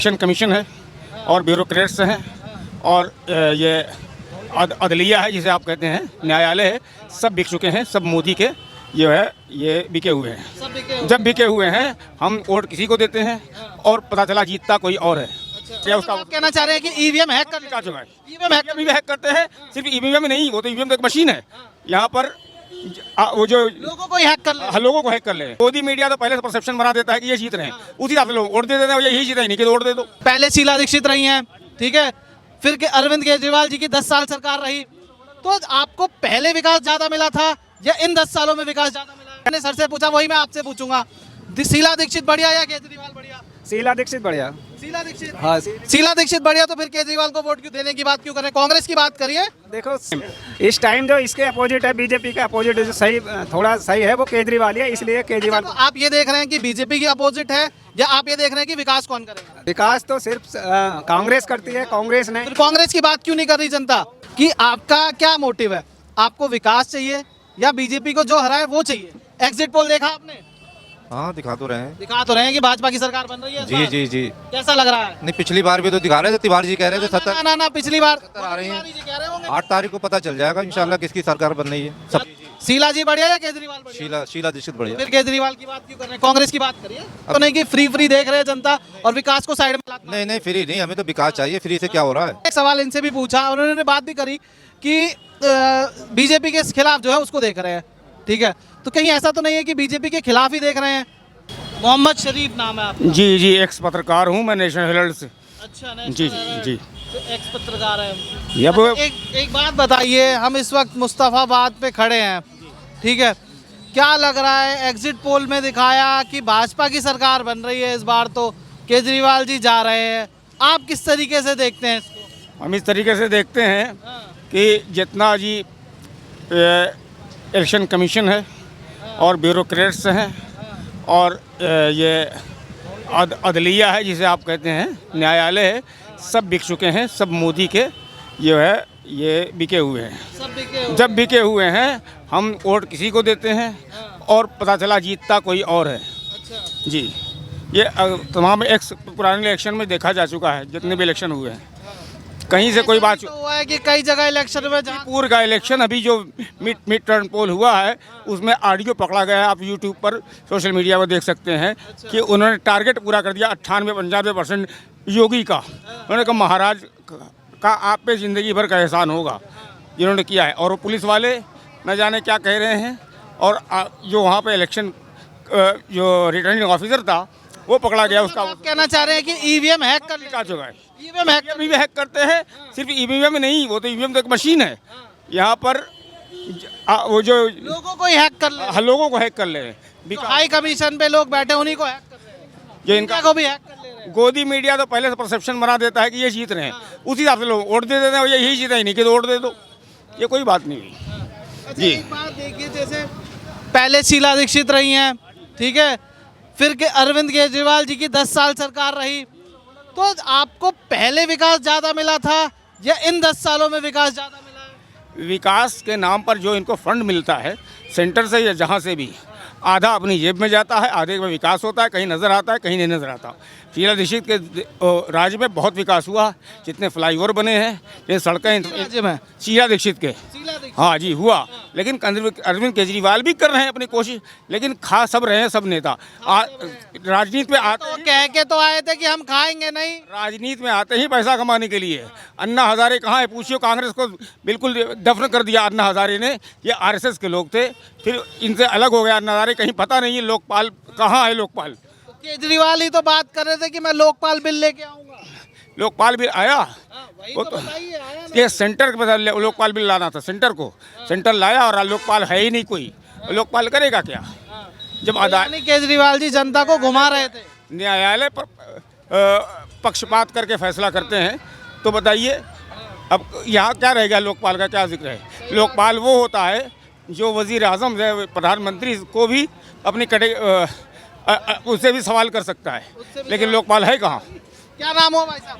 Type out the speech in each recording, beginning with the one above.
Election commission है और bureaucrats हैं और ये अदलिया है जिसे आप कहते हैं, न्यायालय है, सब बिक चुके हैं। सब मोदी के जो है ये बिके हुए हैं। जब बिके हुए हैं हम वोट किसी को देते हैं और पता चला जीतता कोई और है। क्या उसका आप कहना चाह रहे हैं कि ईवीएम हैक कर आ चुका है। ईवीएम भी हैक करते हैं। सिर्फ ईवीएम नहीं, वो तो ईवीएम तो एक मशीन है। यहाँ पर वो जो लोगों को हैक कर ले। लोगों को हैक कर ले। मोदी मीडिया तो पहले से परसेप्शन बना देता है कि ये जीत रहे हैं, उसी हिसाब से लोग वोट दे देते हैं। यही जीता ही नहीं कि वोट दे दो। पहले शीला दीक्षित रही हैं, ठीक है, फिर के अरविंद केजरीवाल जी की 10 साल सरकार रही, तो आपको पहले विकास ज्यादा मिला था या इन 10 सालों में विकास ज्यादा मिला है? मैंने सर से पूछा, वही मैं आपसे पूछूंगा। शीला दीक्षित बढ़िया या केजरीवाल बढ़िया? शीला दीक्षित बढ़िया। शीला दीक्षित, हाँ, शीला दीक्षित बढ़िया। तो फिर केजरीवाल को वोट क्यों देने की बात क्यों करें? कांग्रेस की बात करिए। देखो इस टाइम जो इसके अपोजिट है, बीजेपी के अपोजिट जो सही थोड़ा सही है वो केजरीवाल ही है, इसलिए केजरीवाल। तो आप ये देख रहे हैं कि बीजेपी की अपोजिट है या आप ये देख रहे हैं कि विकास कौन करेगा? विकास तो सिर्फ कांग्रेस करती है, कांग्रेस ने। फिर कांग्रेस की बात क्यों नहीं कर रही जनता? कि आपका क्या मोटिव है? आपको विकास चाहिए या बीजेपी को जो हराए वो चाहिए? एग्जिट पोल देखा आपने? हाँ, दिखा तो रहे हैं। दिखा तो रहे हैं कि भाजपा की सरकार बन रही है। जी जी जी। कैसा लग रहा है? नहीं, पिछली बार भी तो दिखा रहे थे, तिवारी जी कह रहे थे 70। ना पिछली बार आ रही हैं। तिवारी जी कह रहे होंगे। 8 तारीख को पता चल जाएगा इंशाल्लाह किसकी सरकार बन रही है। सब शीला जी बढ़िया या केजरीवाल बढ़िया? शीला दीक्षित बढ़िया। फिर केजरीवाल की बात क्यों कर रहे हैं? कांग्रेस की बात करिए। तो नहीं कि फ्री देख रहे हैं जनता और विकास को साइड में लाते हैं। नहीं, फ्री नहीं, हमें तो विकास चाहिए। फ्री से क्या हो रहा है? एक सवाल इनसे भी पूछा, उन्होंने बात भी करी कि बीजेपी के खिलाफ जो है उसको देख रहे हैं, ठीक है, तो कहीं ऐसा तो नहीं है कि बीजेपी के खिलाफ ही देख रहे हैं? मोहम्मद शरीफ नाम है आपका? जी जी, एक्स पत्रकार हूँ मैं, नेशनल हेराल्ड से। अच्छा, जी जी। एक्स पत्रकार है। ये एक बात बताइए, हम इस वक्त मुस्तफाबाद पे खड़े हैं, ठीक है, क्या लग रहा है? एग्जिट पोल में दिखाया कि भाजपा की सरकार बन रही है इस बार, तो केजरीवाल जी जा रहे हैं। आप किस तरीके से देखते हैं इसको? हम इस तरीके से देखते हैं कि जितना जी इलेक्शन कमीशन है और ब्यूरोक्रेट्स हैं और ये अदलिया है जिसे आप कहते हैं, न्यायालय है, सब बिक चुके हैं। सब मोदी के जो है ये बिके हुए हैं। जब बिके हुए हैं हम वोट किसी को देते हैं और पता चला जीतता कोई और है। जी, ये तमाम पुराने इलेक्शन में देखा जा चुका है, जितने भी इलेक्शन हुए हैं। कहीं से कोई बात तो हुआ है कि कई जगह इलेक्शन में पूर्व का इलेक्शन, अभी जो मिड टर्म पोल हुआ है उसमें ऑडियो पकड़ा गया है। आप यूट्यूब पर, सोशल मीडिया पर देख सकते हैं कि उन्होंने टारगेट पूरा कर दिया 98-95% योगी का। उन्होंने कहा महाराज का आप पे ज़िंदगी भर का एहसान होगा जिन्होंने किया है। और वो पुलिस वाले न जाने क्या कह रहे हैं। और जो वहाँ पे इलेक्शन जो रिटर्निंग ऑफिसर था वो पकड़ा गया। उसका आप कहना चाह रहे हैं कि ईवीएम हैक कर आ चुका है। ईवीएम हैक करते हैं। सिर्फ ईवीएम नहीं, वो तो ईवीएम तो एक मशीन है। यहाँ पर वो जो लोगों को हैक कर ले। लोगों को हैक कर ले। तो हाई कमीशन पे लोग बैठे, उन्हीं को हैक कर रहे हैं। जो इनका को भी हैक कर ले रहे हैं। गोदी मीडिया तो पहले से परसेप्शन बना देता है कि ये जीत रहे हैं, उसी हिसाब से लोग वोट दे देते हैं। यही जीता ही नहीं कि वोट दे दो। ये कोई बात नहीं हुई। जी, एक बात देखिए, जैसे पहले शीला दीक्षित रही हैं, ठीक है, फिर के अरविंद केजरीवाल जी की 10 साल सरकार रही, तो आपको पहले विकास ज्यादा मिला था या इन 10 सालों में विकास ज्यादा मिला है? विकास के नाम पर जो इनको फंड मिलता है सेंटर से या जहाँ से भी, आधा अपनी जेब में जाता है, आधे में विकास होता है, कहीं नज़र आता है, कहीं नहीं नज़र आता। शीला दीक्षित के राज्य में बहुत विकास हुआ, जितने फ्लाईओवर बने हैं, ये सड़कें राज्य में शीला दीक्षित के, हाँ जी हुआ। लेकिन अरविंद केजरीवाल भी कर रहे हैं अपनी कोशिश, लेकिन खा सब रहे हैं सब नेता। राजनीति में आते तो कह के तो आए थे कि हम खाएंगे नहीं। राजनीति में आते ही पैसा कमाने के लिए। अन्ना हजारे कहाँ है पूछिए, कांग्रेस को बिल्कुल दफन कर दिया अन्ना हजारे ने। ये आरएसएस के लोग थे, फिर इनसे अलग हो गया अन्ना हजारे। कहीं पता नहीं है लोकपाल कहाँ है। लोकपाल केजरीवाल ही तो बात कर रहे थे कि मैं लोकपाल बिल लेके आऊंगा। लोकपाल बिल आया, वो तो ये सेंटर के लोकपाल बिल लाना था। सेंटर को सेंटर लाया और लोकपाल है ही नहीं कोई। लोकपाल करेगा क्या जब यानी केजरीवाल जी जनता को घुमा रहे थे। न्यायालय पर पक्षपात करके फैसला करते हैं। तो बताइए अब यहाँ क्या रहेगा? लोकपाल का क्या जिक्र है? लोकपाल वो होता है जो वजीर आजम प्रधानमंत्री को भी अपनी उससे भी सवाल कर सकता है, लेकिन लोकपाल है कहाँ? क्या नाम हो भाई साहब?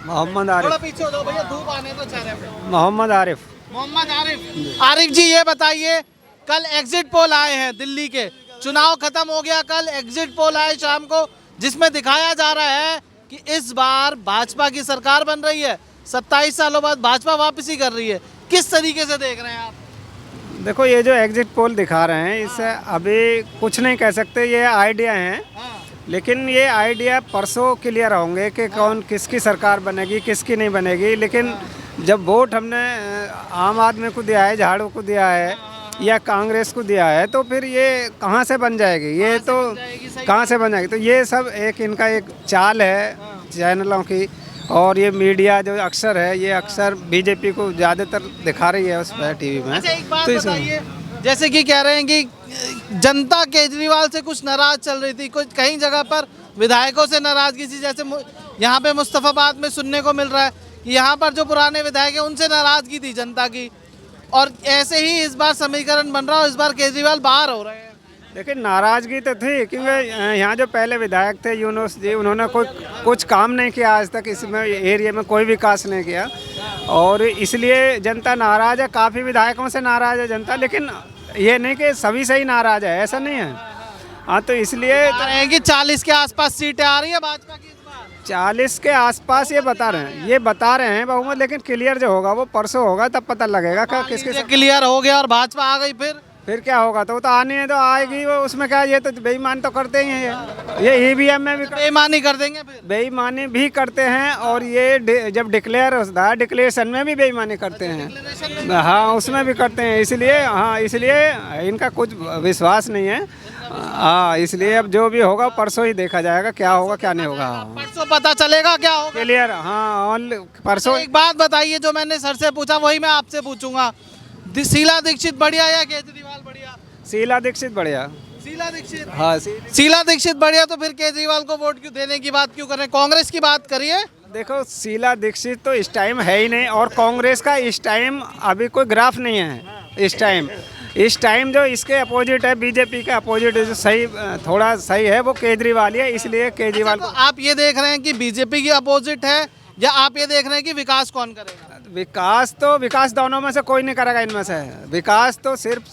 मोहम्मद थोड़ा आरिफ। पीछे हो जाओ भैया, धूप आने तो चेहरे पे। मोहम्मद आरिफ। मोहम्मद आरिफ। आरिफ जी ये बताइए, कल एग्जिट पोल आए हैं दिल्ली के, चुनाव खत्म हो गया, कल एग्जिट पोल आए शाम को, जिसमें दिखाया जा रहा है कि इस बार भाजपा की सरकार बन रही है, 27 सालों बाद भाजपा वापसी कर रही है, किस तरीके से देख रहे हैं आप? देखो ये जो एग्जिट पोल दिखा रहे हैं इससे अभी कुछ नहीं कह सकते, ये आइडिया हैं। लेकिन ये आइडिया परसों क्लियर होंगे कि कौन किसकी सरकार बनेगी किसकी नहीं बनेगी। लेकिन जब वोट हमने आम आदमी को दिया है, झाड़ू को दिया है या कांग्रेस को दिया है, तो फिर ये कहाँ से बन जाएगी? ये तो कहाँ से बन जाएगी? तो ये सब एक इनका एक चाल है चैनलों की, और ये मीडिया जो अक्सर है ये अक्सर बीजेपी को ज़्यादातर दिखा रही है उस पर टीवी में। अच्छा एक बात तो इसमें बताइए, जैसे कि कह रहे हैं कि जनता केजरीवाल से कुछ नाराज चल रही थी, कुछ कई जगह पर विधायकों से नाराजगी थी, जैसे यहाँ पे मुस्तफाबाद में सुनने को मिल रहा है कि यहाँ पर जो पुराने विधायक हैं उनसे नाराजगी थी जनता की, और ऐसे ही इस बार समीकरण बन रहा है और इस बार केजरीवाल बाहर हो रहे हैं। लेकिन नाराज़गी तो थी क्योंकि यहाँ जो पहले विधायक थे यूनुस जी, उन्होंने कुछ काम नहीं किया आज तक, इसमें एरिया में कोई विकास नहीं किया, और इसलिए जनता नाराज़ है। काफ़ी विधायकों से नाराज़ है जनता, लेकिन ये नहीं कि सभी से ही नाराज़ है, ऐसा नहीं है। हाँ, तो इसलिए बता रहे हैं कि 40 के आसपास सीटें आ रही है भाजपा की इस बार। 40 के आसपास ये बता रहे हैं बहुमत, लेकिन क्लियर जो होगा वो परसों होगा, तब पता लगेगा कि किसके क्लियर हो गया और भाजपा आ गई, फिर क्या होगा? तो वो तो आने है तो आएगी वो, उसमें क्या, ये तो बेईमान तो करते ही हैं, ये ईवीएम में भी बेईमानी कर देंगे, फिर बेईमानी भी करते हैं, और ये जब डिक्लेयर होता है डिक्लेरेशन में भी बेईमानी करते हैं। हाँ, उसमें भी करते हैं। इसलिए इनका कुछ विश्वास नहीं है। हाँ, इसलिए अब जो भी होगा परसों ही देखा जाएगा, क्या होगा क्या नहीं होगा। परसों पता चलेगा क्या होगा क्लियर। हाँ, परसों। एक बात बताइए, जो मैंने सर से पूछा वही मैं आपसे पूछूंगा, शीला दीक्षित बढ़िया या केजरीवाल बढ़िया? शीला दीक्षित बढ़िया। शीला दीक्षित? हाँ, शीला दीक्षित बढ़िया, तो फिर केजरीवाल को वोट क्यों देने की बात क्यों कर रहे हैं? कांग्रेस की बात करिए। देखो, शीला दीक्षित तो इस टाइम है ही नहीं, और कांग्रेस का इस टाइम अभी कोई ग्राफ नहीं है। इस टाइम जो इसके अपोजिट है, बीजेपी के अपोजिट जो सही थोड़ा सही है वो केजरीवाल है, इसलिए केजरीवाल तो आप ये देख रहे हैं कि बीजेपी की अपोजिट है, या आप ये देख रहे हैं कि विकास कौन करेगा? विकास दोनों में से कोई नहीं करेगा। इनमें से विकास तो सिर्फ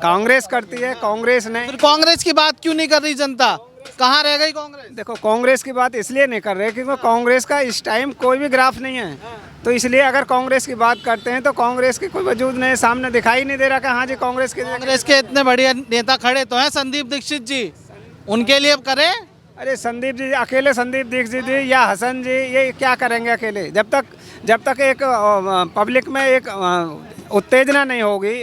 कांग्रेस करती है, कांग्रेस ने। फिर कांग्रेस की बात क्यों नहीं कर रही जनता? कहाँ रह गई कांग्रेस? देखो, कांग्रेस की बात इसलिए नहीं कर रहे क्योंकि कांग्रेस का इस टाइम कोई भी ग्राफ नहीं है, तो इसलिए अगर कांग्रेस की बात करते हैं तो कांग्रेस की कोई वजूद नहीं, सामने दिखाई नहीं दे रहा कि हाँ जी कांग्रेस के इतने बढ़िया नेता खड़े तो हैं, संदीप दीक्षित जी, उनके लिए अब करें। अरे संदीप जी, अकेले संदीप दीक्षित जी या हसन जी ये क्या करेंगे अकेले? जब तक एक पब्लिक में एक उत्तेजना नहीं होगी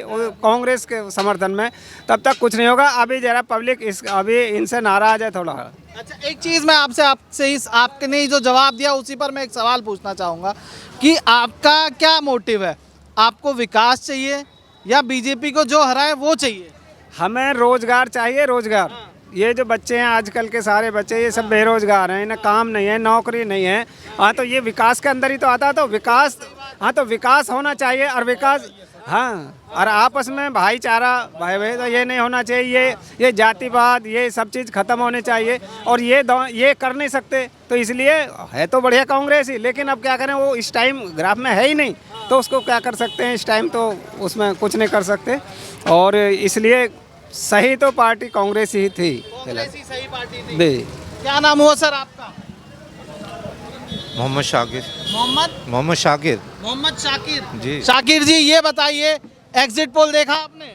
कांग्रेस के समर्थन में, तब तक कुछ नहीं होगा। अभी जरा पब्लिक अभी इनसे नाराज है थोड़ा। अच्छा, एक चीज़ मैं आपने जो जवाब दिया उसी पर मैं एक सवाल पूछना चाहूँगा कि आपका क्या मोटिव है? आपको विकास चाहिए या बीजेपी को जो हराए वो चाहिए? हमें रोजगार चाहिए, रोजगार। ये जो बच्चे हैं आजकल के सारे बच्चे, ये सब बेरोजगार हैं, इन्हें काम नहीं है, नौकरी नहीं है। हाँ, तो ये विकास के अंदर ही तो आता है, तो विकास, हाँ तो विकास होना चाहिए। और विकास, हाँ, और आपस में भाईचारा, भाई तो ये नहीं होना चाहिए, ये जातिवाद, ये सब चीज़ खत्म होने चाहिए, और ये कर नहीं सकते। तो इसलिए है तो बढ़िया कांग्रेस ही, लेकिन अब क्या करें, वो इस टाइम ग्राफ में है ही नहीं, तो उसको क्या कर सकते हैं इस टाइम, तो उसमें कुछ नहीं कर सकते। और इसलिए सही तो पार्टी कांग्रेस ही थी, कांग्रेस ही सही पार्टी थी। क्या नाम हुआ सर आपका? मोहम्मद शाकिर। मोहम्मद शाकिर जी। शाकिर जी, ये बताइए, एग्जिट पोल देखा आपने?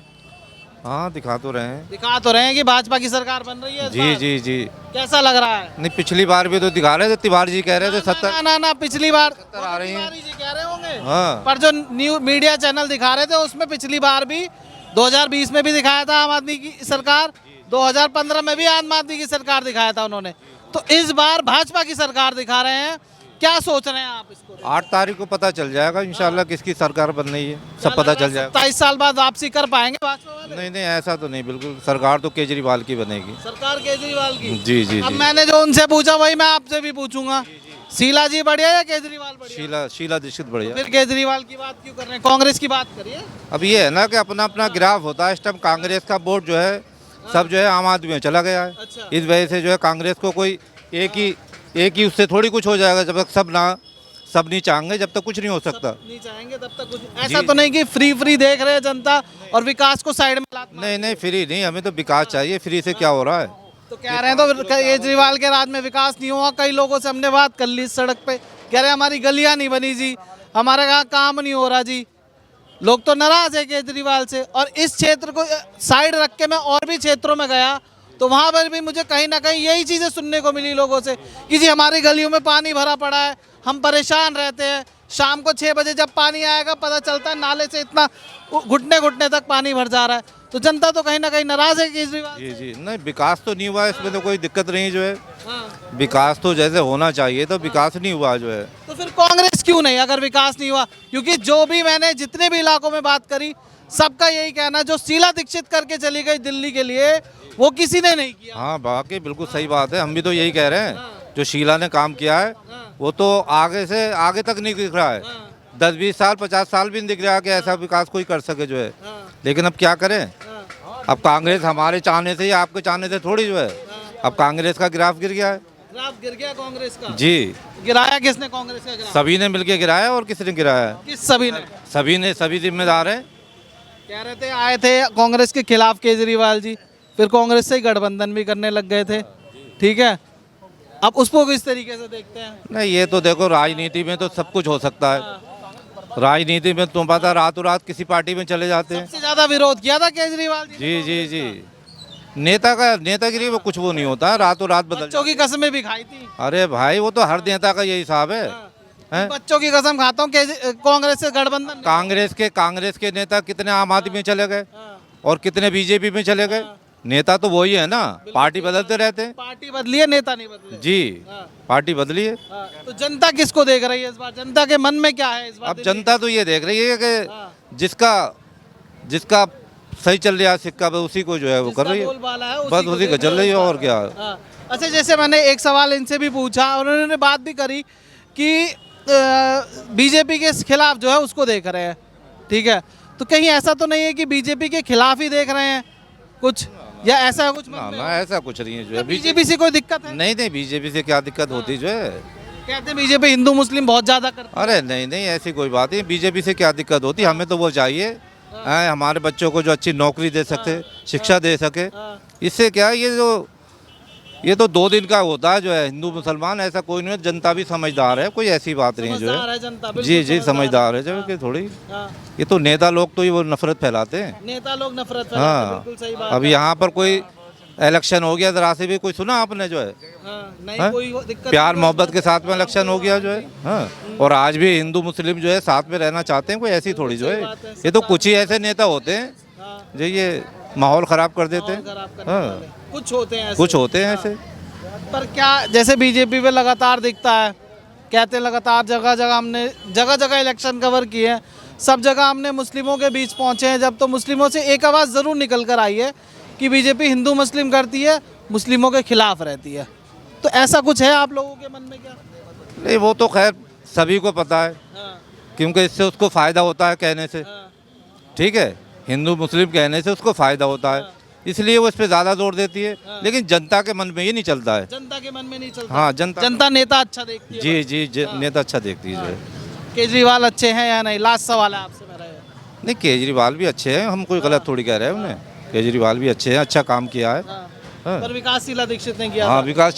हाँ, दिखा तो रहे हैं कि भाजपा की सरकार बन रही है इस बार। जी। कैसा लग रहा है? नहीं, पिछली बार भी तो दिखा रहे थे, तिवारी जी कह रहे थे 70 ना, पिछली बार आ रही हैं। तिवारी जी कह रहे होंगे। हाँ। पर जो न्यूज मीडिया चैनल दिखा रहे थे उसमें पिछली बार भी 2020 में भी दिखाया था आम आदमी की सरकार, 2015 में भी आम आदमी की सरकार दिखाया था उन्होंने, तो इस बार भाजपा की सरकार दिखा रहे हैं। क्या सोच रहे हैं आप इसको? 8 तारीख को पता चल जाएगा इंशाल्लाह किसकी सरकार बन रही है, सब पता चल जाएगा। 27 साल बाद वापसी कर पाएंगे भाजपा वाले? नहीं, ऐसा तो नहीं, बिल्कुल सरकार तो केजरीवाल की बनेगी। सरकार केजरीवाल की? जी। अब मैंने जो उनसे पूछा वही मैं आपसे भी पूछूंगा, शीला जी बढ़िया या केजरीवाल बढ़िया? शीला दीक्षित बढ़िया। फिर केजरीवाल की बात क्यों कर रहे हैं? कांग्रेस की बात करिए। अब ये है ना कि अपना अपना ग्राफ होता है, इस टाइम कांग्रेस का वोट जो है सब जो है आम आदमी में चला गया है। अच्छा। इस वजह से जो है कांग्रेस को कोई एक ही उससे थोड़ी कुछ हो जाएगा। जब तक सब नहीं चाहेंगे जब तक कुछ नहीं हो सकता। नहीं चाहेंगे तब तक कुछ, ऐसा तो नहीं कि फ्री देख रहे हैं जनता और विकास को साइड में लाते? नहीं, फ्री नहीं, हमें तो विकास चाहिए, फ्री से क्या हो रहा है। तो कह रहे हैं तो केजरीवाल के राज में विकास नहीं हुआ। कई लोगों से हमने बात कर ली इस सड़क पे, कह रहे हमारी गलियां नहीं बनी जी, हमारे यहाँ काम नहीं हो रहा जी। लोग तो नाराज है केजरीवाल से। और इस क्षेत्र को साइड रख के मैं और भी क्षेत्रों में गया तो वहाँ पर भी मुझे कहीं ना कहीं यही चीज़ें सुनने को मिली लोगों से कि जी हमारी गलियों में पानी भरा पड़ा है, हम परेशान रहते हैं। शाम को 6 बजे जब पानी आएगा पता चलता है नाले से इतना घुटने घुटने तक पानी भर जा रहा है। तो जनता तो कहीं ना कहीं नाराज है केजरीवाल जी से। जी, नहीं विकास तो नहीं हुआ है, इसमें तो कोई दिक्कत नहीं जो है। हाँ। विकास तो जैसे होना चाहिए तो विकास नहीं हुआ जो है। तो फिर कांग्रेस क्यों नहीं, अगर विकास नहीं हुआ? क्योंकि जो भी मैंने जितने भी इलाकों में बात करी सबका यही कहना, जो शीला दीक्षित करके चली गई दिल्ली के लिए वो किसी ने नहीं किया। हाँ बाकी बिल्कुल सही बात है, हम भी तो यही कह रहे हैं। जो शीला ने काम किया है वो तो आगे से आगे तक नहीं दिख रहा है। 10-20 साल 50 साल भी नहीं दिख रहा है कि ऐसा विकास कोई कर सके जो है। लेकिन अब क्या करें, अब कांग्रेस हमारे चाहने से या आपके चाहने से थोड़ी जो है। अब कांग्रेस का ग्राफ गिर गया है। ग्राफ गिर गया कांग्रेस का। जी, गिराया किसने कांग्रेस का ग्राफ? सभी ने मिलके गिराया। और किसने गिराया है? किस सभी ने? सभी जिम्मेदार हैं। कह रहे थे आए थे कांग्रेस के खिलाफ केजरीवाल जी, फिर कांग्रेस से ही गठबंधन भी करने लग गए थे। ठीक है, अब उसको किस तरीके से देखते हैं? नहीं ये तो देखो, राजनीति में तो सब कुछ हो सकता है। राजनीति में तुम पता रातों रात किसी पार्टी में चले जाते हैं। सबसे ज्यादा विरोध किया था केजरीवाल जी ने। जी जी जी, नेतागिरी वो कुछ वो नहीं होता, रातों रात बदल बच्चों की कसमें भी खाई थी। अरे भाई वो तो हर नेता का यही हिसाब है, हैं? बच्चों की कसम खाता हूँ कांग्रेस से गठबंधन नहीं। कांग्रेस के नेता कितने आम आदमी में चले गए और कितने बीजेपी में चले गए। नेता तो वही है ना, पार्टी बदलते रहते हैं। पार्टी बदली है, नेता नहीं बदले। जी, पार्टी बदली है। तो जनता किसको देख रही है इस बार? जनता के मन में क्या है इस बार? अब जनता तो ये देख रही है कि जिसका सही चल रहा है सिक्का बस उसी को जो है वो कर रही है, बोलबाला है बस उसी का चल रही है और क्या। हाँ। अच्छा, जैसे मैंने एक सवाल इनसे भी पूछा और उन्होंने बात भी करी कि बीजेपी के खिलाफ जो है उसको देख रहे हैं। ठीक है, तो कहीं ऐसा तो नहीं है कि बीजेपी के खिलाफ ही देख रहे हैं कुछ, या ऐसा है कुछ? ना ऐसा कुछ नहीं है जो है। बीजेपी से कोई दिक्कत है? नहीं बीजेपी से क्या दिक्कत होती जो है। कहते हैं बीजेपी हिंदू मुस्लिम बहुत ज्यादा करती है। अरे नहीं ऐसी कोई बात नहीं, बीजेपी से क्या दिक्कत होती, हमें तो वो चाहिए हमारे बच्चों को जो अच्छी नौकरी दे सके, शिक्षा दे सके। इससे क्या है, ये तो 2 दिन का होता है जो है हिंदू मुसलमान, ऐसा कोई नहीं है। जनता भी समझदार है, कोई ऐसी बात नहीं है जो समझदार है। है जनता, बिल्कुल जी समझदार है जो कि थोड़ी। हाँ। ये तो नेता लोग तो ये वो नफरत फैलाते हैं। नेता लोग नफरत फैलाते हैं, हाँ, बिल्कुल सही बात अब है। यहाँ पर कोई इलेक्शन हो गया जरा से भी कोई सुना आपने जो है? हाँ, नहीं हाँ? कोई दिक्कत प्यार नहीं। मोहब्बत के साथ में इलेक्शन हो गया जो है। हाँ, और आज भी हिंदू मुस्लिम जो है साथ में रहना चाहते हैं, कोई ऐसी थोड़ी जो है। ये तो कुछ ही ऐसे नेता होते हैं हाँ, जो ये माहौल खराब कर देते हैं। खराब करने हाँ, वाले। कुछ होते हैं ऐसे। कुछ होते हैं ऐसे। पर क्या जैसे बीजेपी पे लगातार दिखता है, कहते हैं लगातार जगह जगह इलेक्शन कवर किए हैं, सब जगह हमने मुस्लिमों के बीच पहुंचे हैं जब, तो मुस्लिमों से एक आवाज़ ज़रूर निकल कर आई है कि बीजेपी हिंदू मुस्लिम करती है, मुस्लिमों के खिलाफ रहती है। तो ऐसा कुछ है आप लोगों के मन में क्या? नहीं वो तो खैर सभी को पता है, हाँ, क्योंकि इससे उसको फ़ायदा होता है कहने से। हाँ, ठीक है, हिंदू मुस्लिम कहने से उसको फ़ायदा होता है, इसलिए वो इस पर ज़्यादा जोर देती है। लेकिन जनता के मन में ये नहीं चलता है। जनता के मन में नहीं चलता। हाँ, जनता नेता अच्छा देखती है। जी नेता अच्छा देखती है। केजरीवाल अच्छे हैं या नहीं? लास्ट सवाल है आपसे मेरा। नहीं केजरीवाल भी अच्छे हैं, हम कोई गलत थोड़ी कह रहे हैं उन्हें। केजरीवाल भी अच्छे हैं, अच्छा काम किया है। पर विकास शीला दीक्षित ने किया हाँ था। विकास